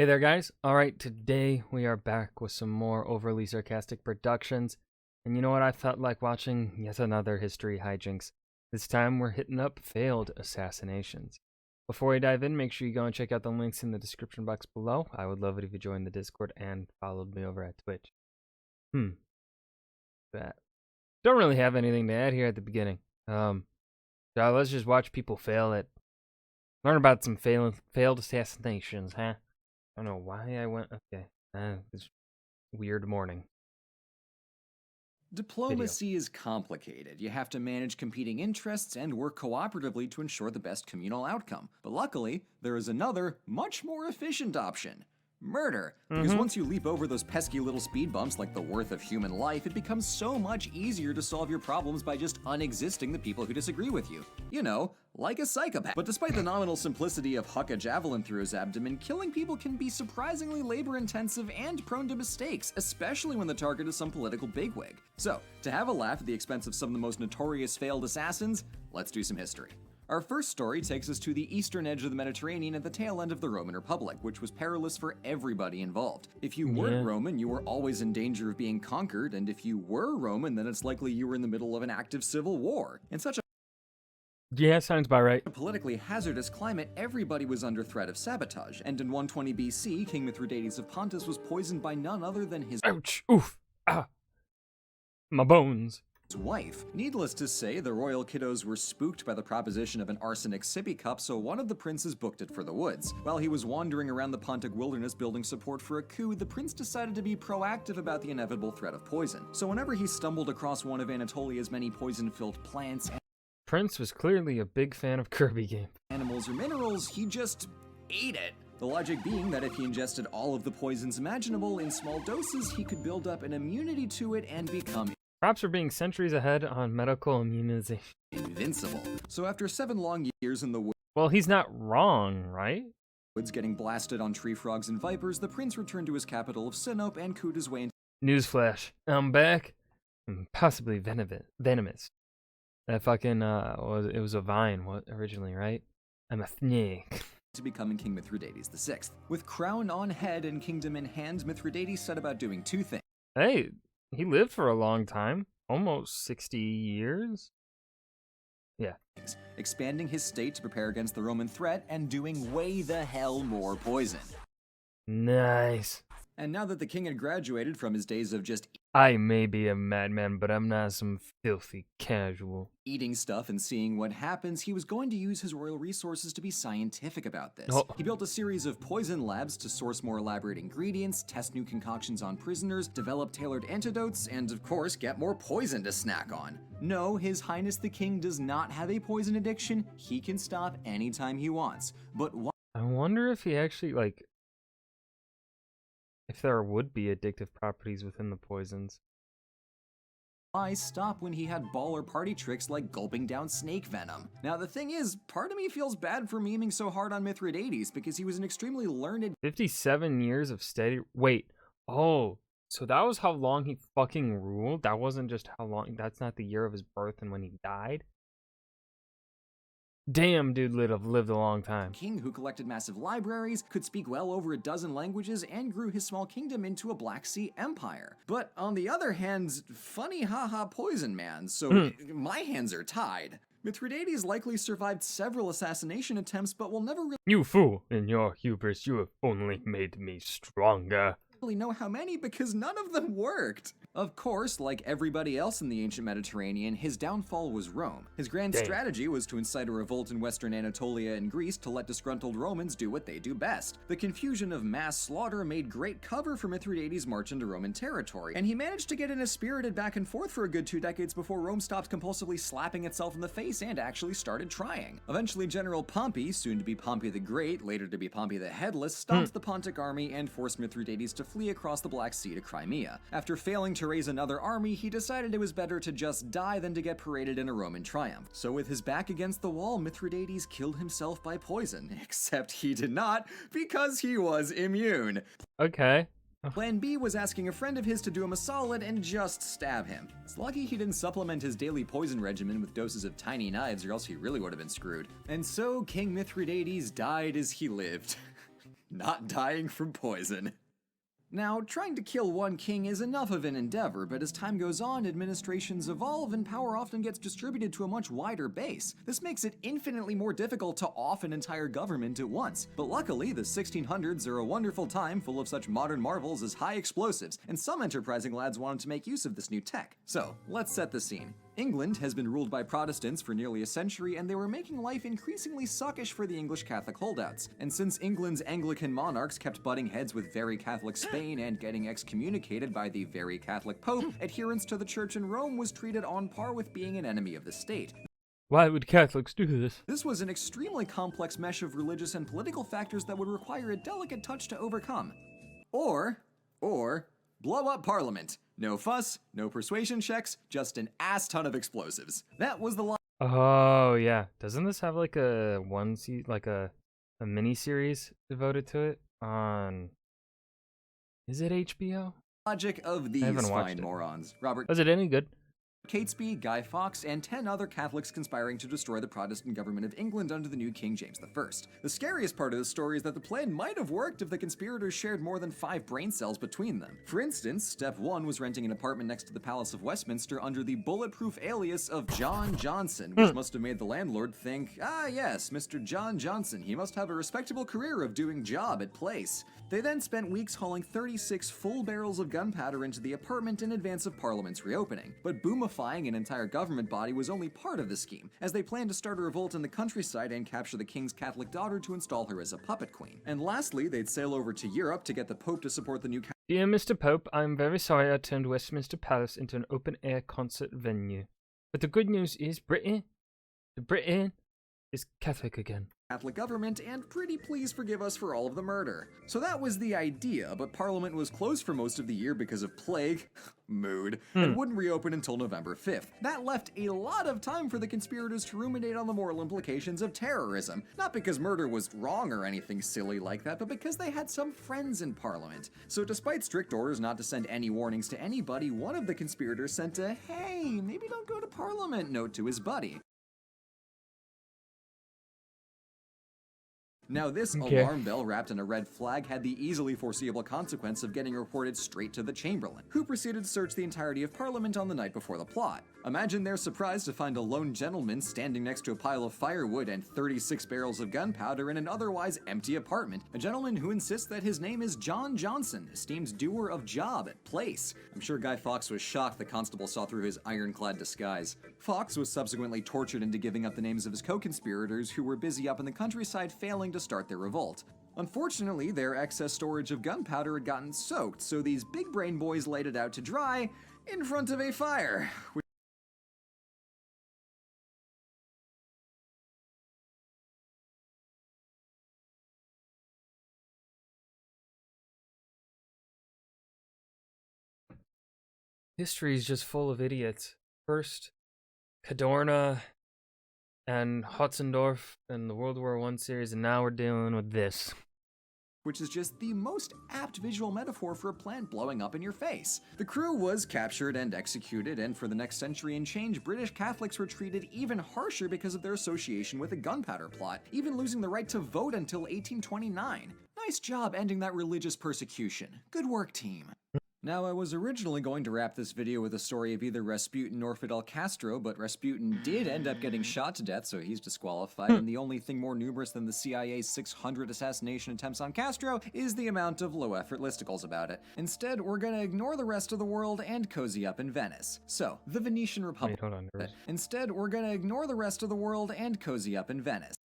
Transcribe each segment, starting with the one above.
Hey there, guys. All right, today we are back with some more overly sarcastic productions. And you know what? I felt like watching yet another history hijinks. This time we're hitting up failed assassinations. Before we dive in, make sure you go and check out the links in the description box below. I would love it if you joined the Discord and followed me over at Twitch. That. Don't really have anything to add here at the beginning. So let's just watch people fail it. Learn about some failed assassinations, huh? I don't know why I went. Okay. It's weird morning. Diplomacy is complicated. You have to manage competing interests and work cooperatively to ensure the best communal outcome. But luckily, there is another, much more efficient option. Murder. Because once you leap over those pesky little speed bumps like the worth of human life, it becomes so much easier to solve your problems by just unexisting the people who disagree with you. You know, like a psychopath. But despite the nominal simplicity of huck a javelin through his abdomen, killing people can be surprisingly labor-intensive and prone to mistakes, especially when the target is some political bigwig. So, to have a laugh at the expense of some of the most notorious failed assassins, let's do some history. Our first story takes us to the eastern edge of the Mediterranean at the tail end of the Roman Republic, which was perilous for everybody involved. If you weren't Roman, you were always in danger of being conquered, and if you were Roman, then it's likely you were in the middle of an active civil war. In such a Sounds about right. politically hazardous climate, everybody was under threat of sabotage, and in 120 BC, King Mithridates of Pontus was poisoned by none other than his Ouch! Oof! Ah! My bones. wife. Needless to say, the royal kiddos were spooked by the proposition of an arsenic sippy cup, so one of the princes booked it for the woods. While he was wandering around the Pontic wilderness building support for a coup, the prince decided to be proactive about the inevitable threat of poison. So whenever he stumbled across one of Anatolia's many poison-filled plants, Prince was clearly a big fan of Kirby games. animals, or minerals, he just ate it. The logic being that if he ingested all of the poisons imaginable in small doses, he could build up an immunity to it and become Props for being centuries ahead on medical immunization. invincible. So after 7 long years in the Well, he's not wrong, right? woods getting blasted on tree frogs and vipers, the prince returned to his capital of Sinope and cooed his way into Newsflash. I'm back. And possibly venomous. That fucking, it was a vine originally, right? I'm a snake. to becoming King Mithridates VI. With crown on head and kingdom in hand, Mithridates set about doing 2 things. Hey, he lived for a long time. Almost 60 years? Yeah. Expanding his state to prepare against the Roman threat and doing way the hell more poison. Nice. And now that the king had graduated from his days of just I may be a madman, but I'm not some filthy casual. eating stuff and seeing what happens, he was going to use his royal resources to be scientific about this. Oh. He built a series of poison labs to source more elaborate ingredients, test new concoctions on prisoners, develop tailored antidotes, and of course, get more poison to snack on. No, His Highness the King does not have a poison addiction. He can stop anytime he wants. But why? I wonder if he actually, like, if there would be addictive properties within the poisons. Why stop when he had baller party tricks like gulping down snake venom? Now the thing is, part of me feels bad for memeing so hard on Mithridates because he was an extremely learned 57 years of steady... Wait. Oh. So that was how long he fucking ruled? That wasn't just how long... That's not the year of his birth and when he died? Damn, dude lived a long time. king who collected massive libraries, could speak well over a dozen languages, and grew his small kingdom into a Black Sea empire. But on the other hand, funny haha poison man, so my hands are tied. Mithridates likely survived several assassination attempts, but will never You fool! In your hubris, you have only made me stronger. really know how many because none of them worked. Of course, like everybody else in the ancient Mediterranean, his downfall was Rome. His grand strategy was to incite a revolt in western Anatolia and Greece to let disgruntled Romans do what they do best. The confusion of mass slaughter made great cover for Mithridates' march into Roman territory, and he managed to get in a spirited back and forth for a good 2 decades before Rome stopped compulsively slapping itself in the face and actually started trying. Eventually, General Pompey, soon to be Pompey the Great, later to be Pompey the Headless, stopped the Pontic army and forced Mithridates to flee across the Black Sea to Crimea. After failing to raise another army, he decided it was better to just die than to get paraded in a Roman triumph. So with his back against the wall, Mithridates killed himself by poison. Except he did not, because he was immune. Okay. Plan B was asking a friend of his to do him a solid and just stab him. It's lucky he didn't supplement his daily poison regimen with doses of tiny knives, or else he really would have been screwed. And so King Mithridates died as he lived. not dying from poison. Now, trying to kill one king is enough of an endeavor, but as time goes on, administrations evolve and power often gets distributed to a much wider base. This makes it infinitely more difficult to off an entire government at once. But luckily, the 1600s are a wonderful time full of such modern marvels as high explosives, and some enterprising lads wanted to make use of this new tech. So, let's set the scene. England has been ruled by Protestants for nearly a century, and they were making life increasingly suckish for the English Catholic holdouts. And since England's Anglican monarchs kept butting heads with very Catholic Spain and getting excommunicated by the very Catholic Pope, adherence to the Church in Rome was treated on par with being an enemy of the state. Why would Catholics do this? This was an extremely complex mesh of religious and political factors that would require a delicate touch to overcome. Or, blow up Parliament. No fuss, no persuasion checks, just an ass ton of explosives. That was the Oh yeah, doesn't this have like a a mini series devoted to it on? Is it HBO? logic of these fine morons. Robert Was it any good? Catesby, Guy Fawkes, and 10 other Catholics conspiring to destroy the Protestant government of England under the new King James I. The scariest part of the story is that the plan might have worked if the conspirators shared more than 5 brain cells between them. For instance, step 1 was renting an apartment next to the Palace of Westminster under the bulletproof alias of John Johnson, which must have made the landlord think, ah yes, Mr. John Johnson, he must have a respectable career of doing job at place. They then spent weeks hauling 36 full barrels of gunpowder into the apartment in advance of Parliament's reopening. But boomifying an entire government body was only part of the scheme, as they planned to start a revolt in the countryside and capture the king's Catholic daughter to install her as a puppet queen. And lastly, they'd sail over to Europe to get the Pope to support the new Dear Mr. Pope, I'm very sorry I turned Westminster Palace into an open-air concert venue. But the good news is Britain is Catholic again. Catholic government, and pretty please forgive us for all of the murder. So that was the idea, but Parliament was closed for most of the year because of plague, mood, and wouldn't reopen until November 5th. That left a lot of time for the conspirators to ruminate on the moral implications of terrorism. Not because murder was wrong or anything silly like that, but because they had some friends in Parliament. So despite strict orders not to send any warnings to anybody, one of the conspirators sent a, hey, maybe don't go to Parliament note to his buddy. Now this alarm bell wrapped in a red flag had the easily foreseeable consequence of getting reported straight to the Chamberlain, who proceeded to search the entirety of Parliament on the night before the plot. Imagine their surprise to find a lone gentleman standing next to a pile of firewood and 36 barrels of gunpowder in an otherwise empty apartment. A gentleman who insists that his name is John Johnson, esteemed doer of job at place. I'm sure Guy Fawkes was shocked the constable saw through his ironclad disguise. Fawkes was subsequently tortured into giving up the names of his co-conspirators who were busy up in the countryside failing to start their revolt. Unfortunately, their excess storage of gunpowder had gotten soaked, so these big brain boys laid it out to dry in front of a fire. History is just full of idiots. First, Cadorna and Hotzendorf and the World War I series, and now we're dealing with this. Which is just the most apt visual metaphor for a plant blowing up in your face. The crew was captured and executed, and for the next century and change, British Catholics were treated even harsher because of their association with the gunpowder plot, even losing the right to vote until 1829. Nice job ending that religious persecution. Good work, team. Now, I was originally going to wrap this video with a story of either Rasputin or Fidel Castro, but Rasputin did end up getting shot to death, so he's disqualified, and the only thing more numerous than the CIA's 600 assassination attempts on Castro is the amount of low-effort listicles about it. Instead, we're gonna ignore the rest of the world and cozy up in Venice. So, the Venetian Republic. Wait, hold on. Instead, we're gonna ignore the rest of the world and cozy up in Venice.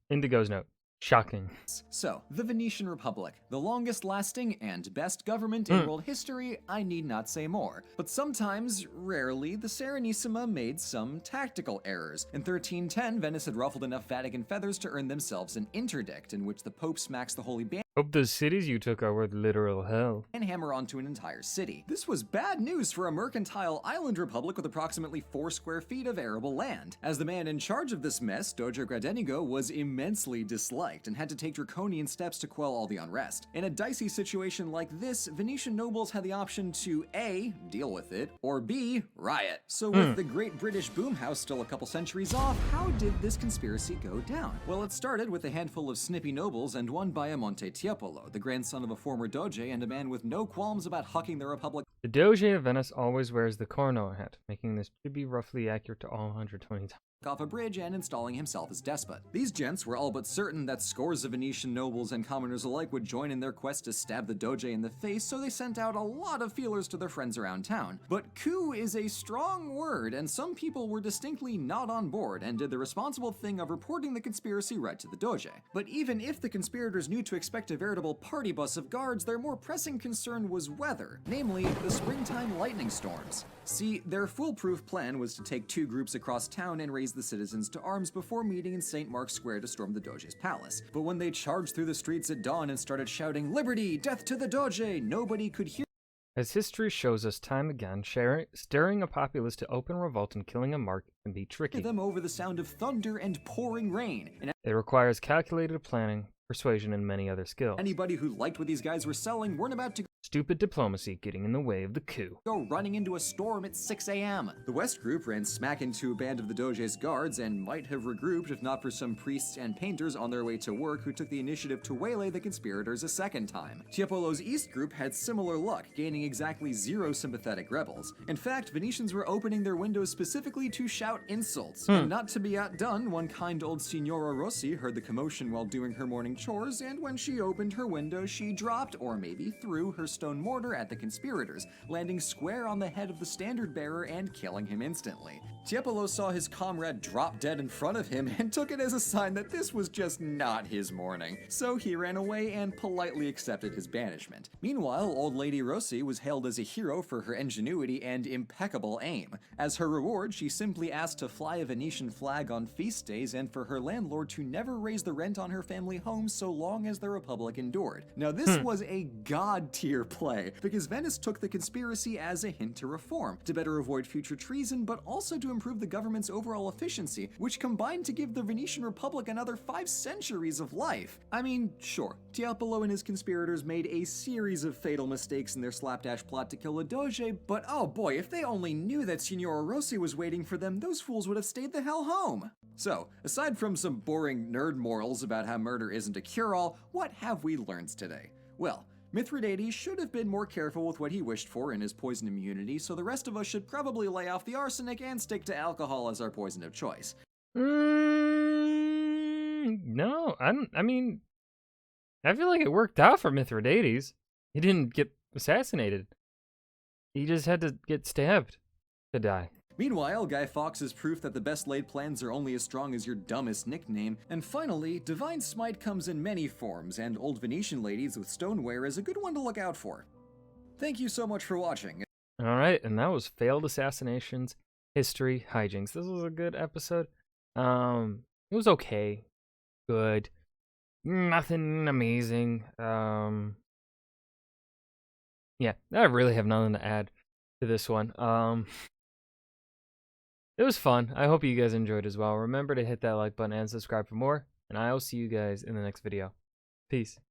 Indigo's note. Shocking. So, the Venetian Republic, the longest lasting and best government in world history, I need not say more. But sometimes, rarely, the Serenissima made some tactical errors. In 1310, Venice had ruffled enough Vatican feathers to earn themselves an interdict in which the Pope smacks the Holy Band Hope the cities you took are worth literal hell. and hammer onto an entire city. This was bad news for a mercantile island republic with approximately 4 square feet of arable land. As the man in charge of this mess, Dojo Gradenigo was immensely disliked and had to take draconian steps to quell all the unrest. In a dicey situation like this, Venetian nobles had the option to A, deal with it, or B, riot. So with the Great British Boom House still a couple centuries off, how did this conspiracy go down? Well, it started with a handful of snippy nobles and one Bayamonte Tiepolo, the grandson of a former doge and a man with no qualms about hucking the Republic The Doge of Venice always wears the Corno hat, making this to be roughly accurate to all 120 times. off a bridge and installing himself as despot. These gents were all but certain that scores of Venetian nobles and commoners alike would join in their quest to stab the doge in the face, so they sent out a lot of feelers to their friends around town. But coup is a strong word, and some people were distinctly not on board and did the responsible thing of reporting the conspiracy right to the doge. But even if the conspirators knew to expect a veritable party bus of guards, their more pressing concern was weather, namely the springtime lightning storms. See, their foolproof plan was to take two groups across town and raise the citizens to arms before meeting in St. Mark's Square to storm the Doge's palace. But when they charged through the streets at dawn and started shouting, "Liberty! Death to the Doge!" nobody could hear As history shows us time again, stirring a populace to open revolt and killing a mark can be tricky. them over the sound of thunder and pouring rain. And It requires calculated planning, persuasion, and many other skills. anybody who liked what these guys were selling weren't about to Stupid diplomacy getting in the way of the coup. go running into a storm at 6 a.m. The West Group ran smack into a band of the Doge's guards and might have regrouped if not for some priests and painters on their way to work who took the initiative to waylay the conspirators a second time. Tiepolo's East Group had similar luck, gaining exactly 0 sympathetic rebels. In fact, Venetians were opening their windows specifically to shout insults. And not to be outdone, one kind old Signora Rossi heard the commotion while doing her morning chores, and when she opened her window, she dropped, or maybe threw, her stone mortar at the conspirators, landing square on the head of the standard bearer and killing him instantly. Tiepolo saw his comrade drop dead in front of him and took it as a sign that this was just not his morning, so he ran away and politely accepted his banishment. Meanwhile, old lady Rossi was hailed as a hero for her ingenuity and impeccable aim. As her reward, she simply asked to fly a Venetian flag on feast days and for her landlord to never raise the rent on her family home so long as the Republic endured. Now this was a god-tier play, because Venice took the conspiracy as a hint to reform, to better avoid future treason, but also to improve the government's overall efficiency, which combined to give the Venetian Republic another 5 centuries of life. I mean, sure, Tiepolo and his conspirators made a series of fatal mistakes in their slapdash plot to kill the Doge, but oh boy, if they only knew that Signora Rossi was waiting for them, those fools would have stayed the hell home. So, aside from some boring nerd morals about how murder isn't a cure-all, what have we learned today? Well, Mithridates should have been more careful with what he wished for in his poison immunity, so the rest of us should probably lay off the arsenic and stick to alcohol as our poison of choice. No, I mean, I feel like it worked out for Mithridates. He didn't get assassinated. He just had to get stabbed to die. Meanwhile, Guy Fawkes is proof that the best laid plans are only as strong as your dumbest nickname. And finally, Divine Smite comes in many forms, and old Venetian ladies with stoneware is a good one to look out for. Thank you so much for watching. Alright, and that was Failed Assassinations, History, Hijinks. This was a good episode. It was okay. Good. Nothing amazing. Yeah, I really have nothing to add to this one. It was fun. I hope you guys enjoyed as well. Remember to hit that like button and subscribe for more, and I'll see you guys in the next video. Peace.